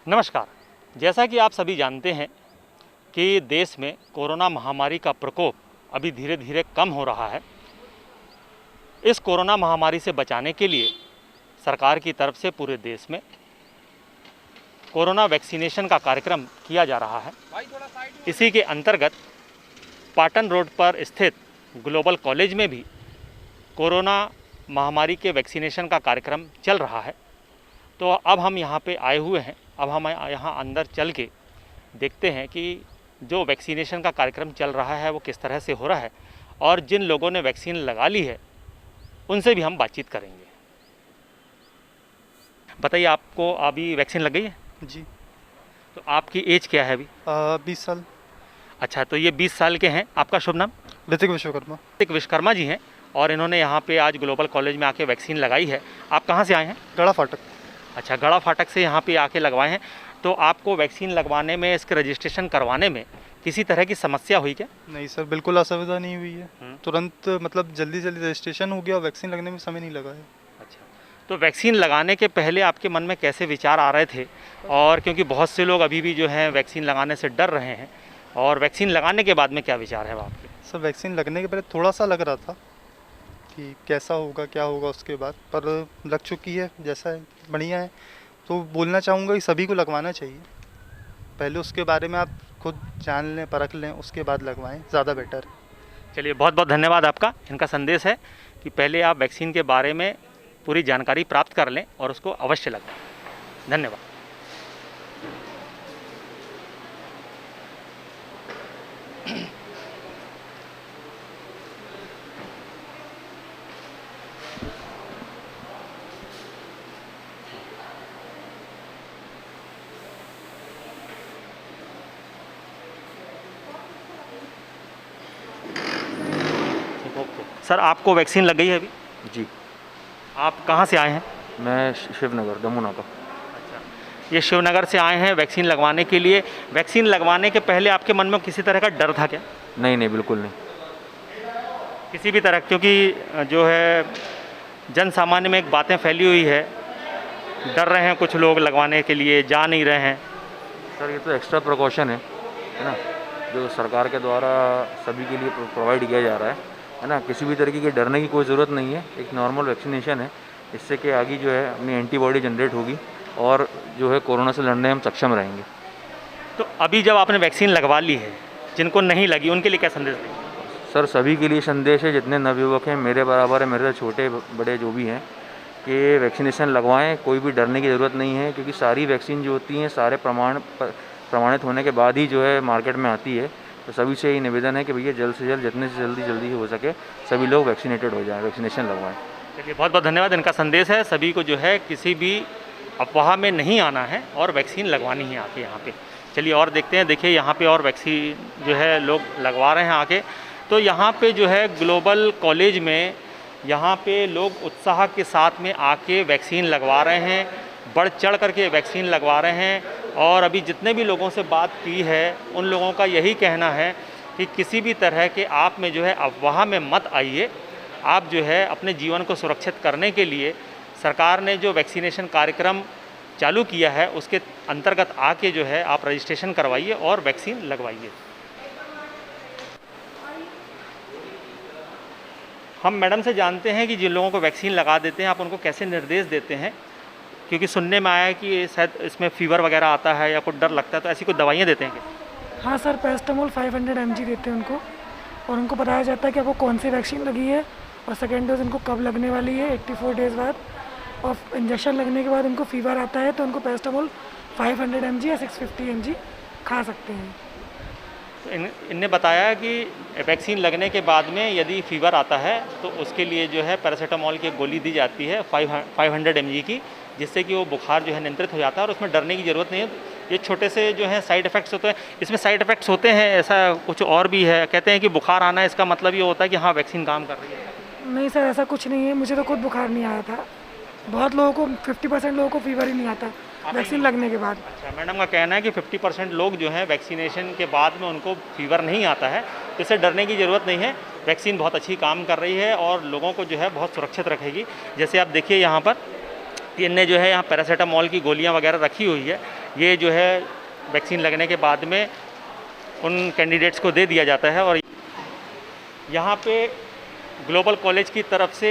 नमस्कार। जैसा कि आप सभी जानते हैं कि देश में कोरोना महामारी का प्रकोप अभी धीरे धीरे कम हो रहा है। इस कोरोना महामारी से बचाने के लिए सरकार की तरफ से पूरे देश में कोरोना वैक्सीनेशन का कार्यक्रम किया जा रहा है। इसी के अंतर्गत पाटन रोड पर स्थित ग्लोबल कॉलेज में भी कोरोना महामारी के वैक्सीनेशन का कार्यक्रम चल रहा है। तो अब हम यहाँ पे आए हुए हैं। अब हम यहाँ अंदर चल के देखते हैं कि जो वैक्सीनेशन का कार्यक्रम चल रहा है वो किस तरह से हो रहा है, और जिन लोगों ने वैक्सीन लगा ली है उनसे भी हम बातचीत करेंगे। बताइए, आपको अभी वैक्सीन लग गई है? जी। तो आपकी एज क्या है अभी? 20 साल। अच्छा, तो ये 20 साल के हैं। आपका शुभ नाम? ऋतिक विश्वकर्मा। ऋतिक विश्वकर्मा जी हैं, और इन्होंने यहाँ पे आज ग्लोबल कॉलेज में आके वैक्सीन लगाई है। आप कहाँ से आए हैं? गड़ा फाटक। अच्छा, गड़ा फाटक से यहाँ पे आके लगवाए हैं। तो आपको वैक्सीन लगवाने में, इसके रजिस्ट्रेशन करवाने में किसी तरह की समस्या हुई क्या? नहीं सर, बिल्कुल असुविधा नहीं हुई है। तुरंत मतलब जल्दी रजिस्ट्रेशन हो गया, वैक्सीन लगने में समय नहीं लगा है। अच्छा, तो वैक्सीन लगाने के पहले आपके मन में कैसे विचार आ रहे थे? और क्योंकि बहुत से लोग अभी भी जो है वैक्सीन लगाने से डर रहे हैं, और वैक्सीन लगाने के बाद में क्या विचार है आपके? सर, वैक्सीन लगने के पहले थोड़ा सा लग रहा था कि कैसा होगा क्या होगा, उसके बाद पर लग चुकी है, जैसा है बढ़िया है। तो बोलना चाहूँगा कि सभी को लगवाना चाहिए। पहले उसके बारे में आप खुद जान लें, परख लें, उसके बाद लगवाएं, ज़्यादा बेटर है। चलिए, बहुत बहुत धन्यवाद आपका। इनका संदेश है कि पहले आप वैक्सीन के बारे में पूरी जानकारी प्राप्त कर लें और उसको अवश्य लगवाएं। धन्यवाद। सर, आपको वैक्सीन लग गई है अभी? जी। आप कहाँ से आए हैं? मैं शिवनगर दमुना का। अच्छा, ये शिवनगर से आए हैं वैक्सीन लगवाने के लिए। वैक्सीन लगवाने के पहले आपके मन में किसी तरह का डर था क्या? नहीं, बिल्कुल नहीं। किसी भी तरह? क्योंकि जो है जन सामान्य में एक बातें फैली हुई है, डर रहे हैं कुछ लोग लगवाने के लिए, जा नहीं रहे हैं। सर, ये तो एक्स्ट्रा प्रिकॉशन है ना, जो सरकार के द्वारा सभी के लिए प्रोवाइड किया जा रहा है ना। किसी भी तरीके की डरने की कोई ज़रूरत नहीं है। एक नॉर्मल वैक्सीनेशन है। इससे कि आगे जो है अपनी एंटीबॉडी जनरेट होगी और जो है कोरोना से लड़ने हम सक्षम रहेंगे। तो अभी जब आपने वैक्सीन लगवा ली है, जिनको नहीं लगी उनके लिए क्या संदेश देंगे? सर, सभी के लिए संदेश है, जितने नवयुवक हैं, मेरे बराबर है, मेरे से छोटे बड़े जो भी हैं, कि वैक्सीनेशन लगवाएं। कोई भी डरने की ज़रूरत नहीं है, क्योंकि सारी वैक्सीन जो होती हैं सारे प्रमाणित होने के बाद ही जो है मार्केट में आती है। तो सभी से यही निवेदन है कि भैया जल्द से जल्द, जितने से जल्दी हो सके सभी लोग वैक्सीनेटेड हो जाएं, वैक्सीनेशन लगवाएं। चलिए, बहुत बहुत धन्यवाद। इनका संदेश है सभी को जो है किसी भी अफवाह में नहीं आना है और वैक्सीन लगवानी है आके यहाँ पे। चलिए और देखते हैं। देखिए, यहाँ पे और वैक्सीन जो है लोग लगवा रहे हैं आके। तो यहाँ पे जो है ग्लोबल कॉलेज में यहाँ पे लोग उत्साह के साथ में आके वैक्सीन लगवा रहे हैं, बढ़ चढ़ करके वैक्सीन लगवा रहे हैं। और अभी जितने भी लोगों से बात की है उन लोगों का यही कहना है कि किसी भी तरह के आप में जो है अफवाह में मत आइए। आप जो है अपने जीवन को सुरक्षित करने के लिए सरकार ने जो वैक्सीनेशन कार्यक्रम चालू किया है उसके अंतर्गत आके जो है आप रजिस्ट्रेशन करवाइए और वैक्सीन लगवाइए। हम मैडम से जानते हैं कि जिन लोगों को वैक्सीन लगा देते हैं आप उनको कैसे निर्देश देते हैं, क्योंकि सुनने में आया है कि शायद इसमें फ़ीवर वगैरह आता है या कुछ डर लगता है, तो ऐसी कुछ दवाइयाँ देते हैं क्या? हाँ सर, पैरास्टामोल 500 mg देते हैं उनको, और उनको बताया जाता है कि आपको कौन सी वैक्सीन लगी है और सेकेंड डोज उनको कब लगने वाली है, 84 डेज़ बाद। और इंजेक्शन लगने के बाद उनको फ़ीवर आता है तो उनको पैरास्टामोल 500 mg या 650 mg खा सकते हैं। तो इनने बताया कि वैक्सीन लगने के बाद में यदि फ़ीवर आता है तो उसके लिए जो है पैरासीटामोल की गोली दी जाती है 500 mg की, जिससे कि वो बुखार जो है नियंत्रित हो जाता है और उसमें डरने की ज़रूरत नहीं है। ये छोटे से जो है साइड इफ़ेक्ट्स होते हैं, इसमें साइड इफ़ेक्ट्स होते हैं, ऐसा कुछ और भी है? कहते हैं कि बुखार आना है इसका मतलब ये होता है कि हाँ वैक्सीन काम कर रही है। नहीं सर, ऐसा कुछ नहीं है। मुझे तो खुद बुखार नहीं आया था। बहुत लोगों को, 50% लोगों को फीवर ही नहीं आता वैक्सीन लगने के बाद। अच्छा, मैडम का कहना है कि 50% लोग जो हैं वैक्सीनेशन के बाद में उनको फीवर नहीं आता है, तो इससे डरने की ज़रूरत नहीं है। वैक्सीन बहुत अच्छी काम कर रही है और लोगों को जो है बहुत सुरक्षित रखेगी। जैसे आप देखिए यहाँ पर इनने जो है यहाँ पैरासीटामोल की गोलियाँ वगैरह रखी हुई है, ये जो है वैक्सीन लगने के बाद में उन कैंडिडेट्स को दे दिया जाता है। और यहाँ पे ग्लोबल कॉलेज की तरफ से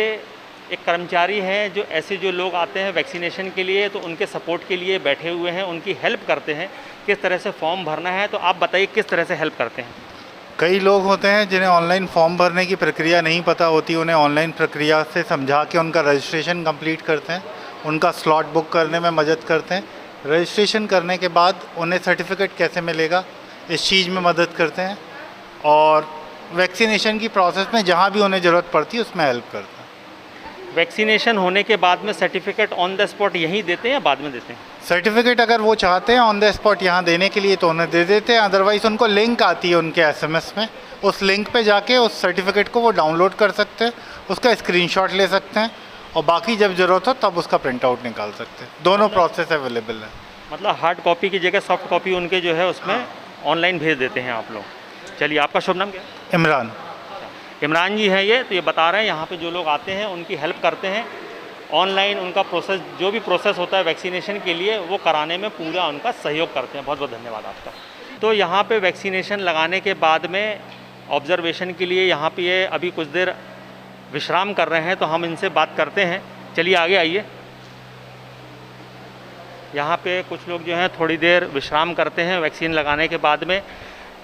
एक कर्मचारी हैं जो ऐसे जो लोग आते हैं वैक्सीनेशन के लिए, तो उनके सपोर्ट के लिए बैठे हुए हैं, उनकी हेल्प करते हैं किस तरह से फॉर्म भरना है। तो आप बताइए किस तरह से हेल्प करते हैं। कई लोग होते हैं जिन्हें ऑनलाइन फॉर्म भरने की प्रक्रिया नहीं पता होती, उन्हें ऑनलाइन प्रक्रिया से समझा के उनका रजिस्ट्रेशन कंप्लीट करते हैं, उनका स्लॉट बुक करने में मदद करते हैं। रजिस्ट्रेशन करने के बाद उन्हें सर्टिफिकेट कैसे मिलेगा इस चीज़ में मदद करते हैं, और वैक्सीनेशन की प्रोसेस में जहाँ भी उन्हें ज़रूरत पड़ती है उसमें हेल्प करते हैं। वैक्सीनेशन होने के बाद में सर्टिफिकेट ऑन द स्पॉट यहीं देते हैं या बाद में देते हैं? सर्टिफिकेट अगर वो चाहते हैं ऑन द स्पॉट यहाँ देने के लिए तो उन्हें दे देते हैं, अदरवाइज़ उनको लिंक आती है उनके SMS में, उस लिंक पे जाके उस सर्टिफिकेट को वो डाउनलोड कर सकते हैं, उसका स्क्रीनशॉट ले सकते हैं, और बाकी जब ज़रूरत हो तब उसका प्रिंट आउट निकाल सकते हैं। दोनों प्रोसेस अवेलेबल है। मतलब हार्ड कॉपी की जगह सॉफ्ट कॉपी उनके जो है उसमें ऑनलाइन भेज देते हैं आप लोग। चलिए, आपका शुभ नाम क्या है? इमरान। इमरान जी हैं ये, तो ये बता रहे हैं यहाँ पे जो लोग आते हैं उनकी हेल्प करते हैं, ऑनलाइन उनका प्रोसेस जो भी प्रोसेस होता है वैक्सीनेशन के लिए वो कराने में पूरा उनका सहयोग करते हैं। बहुत बहुत धन्यवाद आपका। तो यहाँ पे वैक्सीनेशन लगाने के बाद में ऑब्जर्वेशन के लिए यहाँ पे ये अभी कुछ देर विश्राम कर रहे हैं, तो हम इनसे बात करते हैं। चलिए आगे आइए। यहाँ पे कुछ लोग जो हैं थोड़ी देर विश्राम करते हैं वैक्सीन लगाने के बाद में,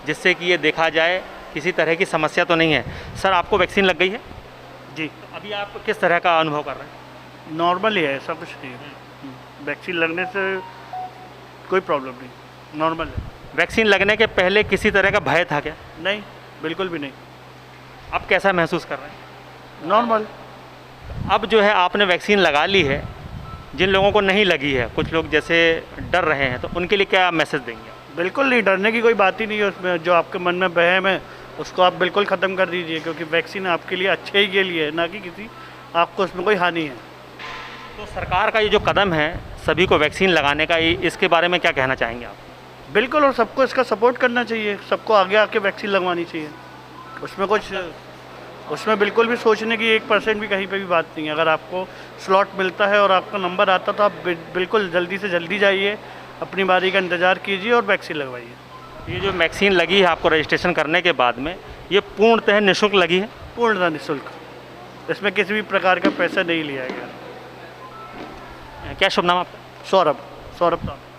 जिससे कि ये देखा जाए किसी तरह की समस्या तो नहीं है। सर, आपको वैक्सीन लग गई है? जी, तो अभी आप किस तरह का अनुभव कर रहे हैं? नॉर्मल ही है, ऐसा कुछ नहीं है। वैक्सीन लगने से कोई प्रॉब्लम नहीं, नॉर्मल है। वैक्सीन लगने के पहले किसी तरह का भय था क्या? नहीं, बिल्कुल भी नहीं, अब कैसा महसूस कर रहे हैं? नॉर्मल। अब जो है आपने वैक्सीन लगा ली है, जिन लोगों को नहीं लगी है, कुछ लोग जैसे डर रहे हैं, तो उनके लिए क्या मैसेज देंगे? बिल्कुल नहीं, डरने की कोई बात ही नहीं है उसमें। जो आपके मन में वहम है उसको आप बिल्कुल ख़त्म कर दीजिए, क्योंकि वैक्सीन आपके लिए अच्छे ही के लिए है, ना कि किसी आपको उसमें कोई हानि है। तो सरकार का ये जो कदम है सभी को वैक्सीन लगाने का, इसके बारे में क्या कहना चाहेंगे आप? बिल्कुल, और सबको इसका सपोर्ट करना चाहिए, सबको आगे आके वैक्सीन लगवानी चाहिए। उसमें बिल्कुल भी सोचने की 1% भी कहीं पे भी बात नहीं है। अगर आपको स्लॉट मिलता है और आपका नंबर आता तो आप बिल्कुल जल्दी से जल्दी जाइए, अपनी बारी का इंतज़ार कीजिए और वैक्सीन लगवाइए। ये जो वैक्सीन लगी है आपको रजिस्ट्रेशन करने के बाद में, ये पूर्णतः निःशुल्क लगी है? पूर्णतः निःशुल्क, इसमें किसी भी प्रकार का पैसा नहीं लिया गया। क्या शुभ नाम आपका? सौरभ।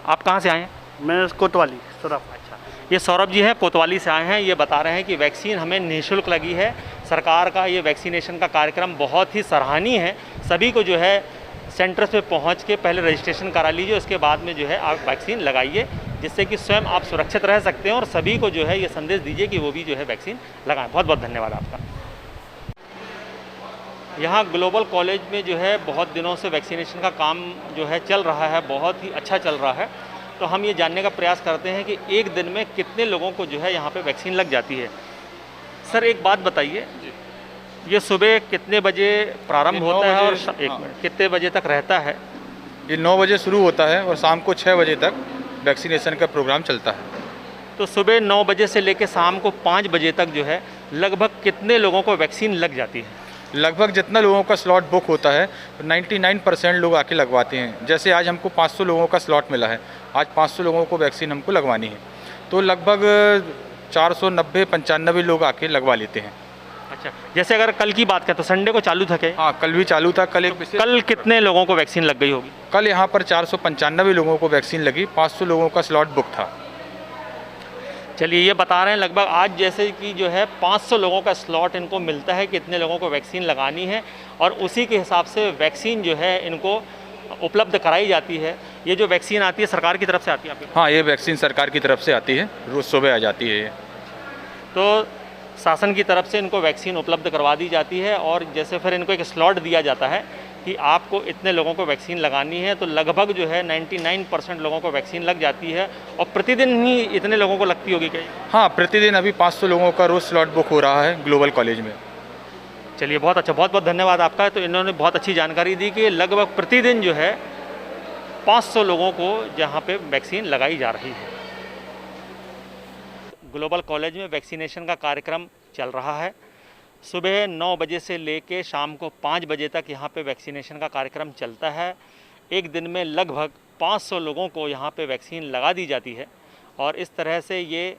आप कहाँ से आए हैं? मैं कोतवाली सौरभ। अच्छा, ये सौरभ जी हैं, कोतवाली से आए हैं। ये बता रहे हैं कि वैक्सीन हमें निःशुल्क लगी है। सरकार का ये वैक्सीनेशन का कार्यक्रम बहुत ही सराहनीय है। सभी को जो है सेंटर्स पे पहुंच के पहले रजिस्ट्रेशन करा लीजिए, उसके बाद में जो है आप वैक्सीन लगाइए, जिससे कि स्वयं आप सुरक्षित रह सकते हैं, और सभी को जो है ये संदेश दीजिए कि वो भी जो है वैक्सीन लगाएं। बहुत बहुत धन्यवाद आपका। यहाँ ग्लोबल कॉलेज में जो है बहुत दिनों से वैक्सीनेशन का काम जो है चल रहा है, बहुत ही अच्छा चल रहा है। तो हम ये जानने का प्रयास करते हैं कि एक दिन में कितने लोगों को जो है यहाँ पे वैक्सीन लग जाती है। सर, एक बात बताइए, ये सुबह कितने बजे प्रारंभ होता है और कितने बजे तक रहता है? ये 9 बजे शुरू होता है और शाम को 6 बजे तक वैक्सीनेशन का प्रोग्राम चलता है। तो सुबह 9 बजे से लेकर शाम को 5 बजे तक जो है लगभग कितने लोगों को वैक्सीन लग जाती है? लगभग जितना लोगों का स्लॉट बुक होता है 99% लोग आके लगवाते हैं। जैसे आज हमको 500 लोगों का स्लॉट मिला है, आज 500 लोगों को वैक्सीन हमको लगवानी है, तो लगभग 490-95 लोग आके लगवा लेते हैं। अच्छा, जैसे अगर कल की बात करें तो संडे को चालू था क्या? हाँ, कल भी चालू था। कल कितने लोगों को वैक्सीन लग गई होगी? कल यहाँ पर 495 लोगों को वैक्सीन लगी, 500 लोगों का स्लॉट बुक था। चलिए, ये बता रहे हैं लगभग आज जैसे कि जो है 500 लोगों का स्लॉट इनको मिलता है, कितने लोगों को वैक्सीन लगानी है, और उसी के हिसाब से वैक्सीन जो है इनको उपलब्ध कराई जाती है। ये जो वैक्सीन आती है सरकार की तरफ से आती है आपके? हाँ, ये वैक्सीन सरकार की तरफ से आती है, रोज़ सुबह आ जाती है ये। तो शासन की तरफ से इनको वैक्सीन उपलब्ध करवा दी जाती है, और जैसे फिर इनको एक स्लॉट दिया जाता है कि आपको इतने लोगों को वैक्सीन लगानी है, तो लगभग जो है 99% लोगों को वैक्सीन लग जाती है। और प्रतिदिन ही इतने लोगों को लगती होगी क्या? हाँ, प्रतिदिन अभी 500 लोगों का रोज़ स्लॉट बुक हो रहा है ग्लोबल कॉलेज में। चलिए, बहुत अच्छा, बहुत बहुत धन्यवाद आपका। तो इन्होंने बहुत अच्छी जानकारी दी कि लगभग प्रतिदिन जो है 500 लोगों को जहाँ पे वैक्सीन लगाई जा रही है। ग्लोबल कॉलेज में वैक्सीनेशन का कार्यक्रम चल रहा है। सुबह 9 बजे से लेके शाम को 5 बजे तक यहाँ पे वैक्सीनेशन का कार्यक्रम चलता है। एक दिन में लगभग 500 लोगों को यहाँ पे वैक्सीन लगा दी जाती है। और इस तरह से ये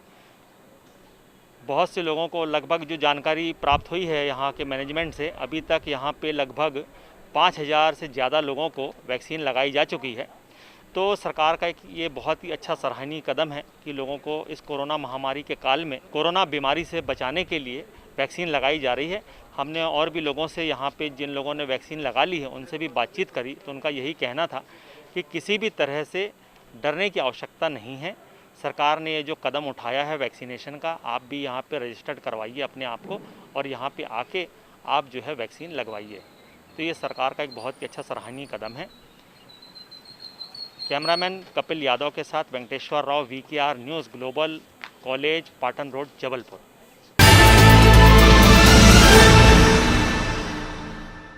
बहुत से लोगों को लगभग जो जानकारी प्राप्त हुई है यहाँ के मैनेजमेंट से, अभी तक यहाँ पे लगभग 5000 से ज़्यादा लोगों को वैक्सीन लगाई जा चुकी है। तो सरकार का एक ये बहुत ही अच्छा सराहनीय कदम है कि लोगों को इस कोरोना महामारी के काल में कोरोना बीमारी से बचाने के लिए वैक्सीन लगाई जा रही है। हमने और भी लोगों से यहाँ पे जिन लोगों ने वैक्सीन लगा ली है उनसे भी बातचीत करी, तो उनका यही कहना था कि किसी भी तरह से डरने की आवश्यकता नहीं है। सरकार ने ये जो कदम उठाया है वैक्सीनेशन का, आप भी यहाँ पे रजिस्टर्ड करवाइए अपने आप को और यहाँ पे आके आप जो है वैक्सीन लगवाइए। तो ये सरकार का एक बहुत ही अच्छा सराहनीय कदम है। कैमरामैन कपिल यादव के साथ Venkateshwar Rao, VKR news global, college, Patan road, Jabalpur.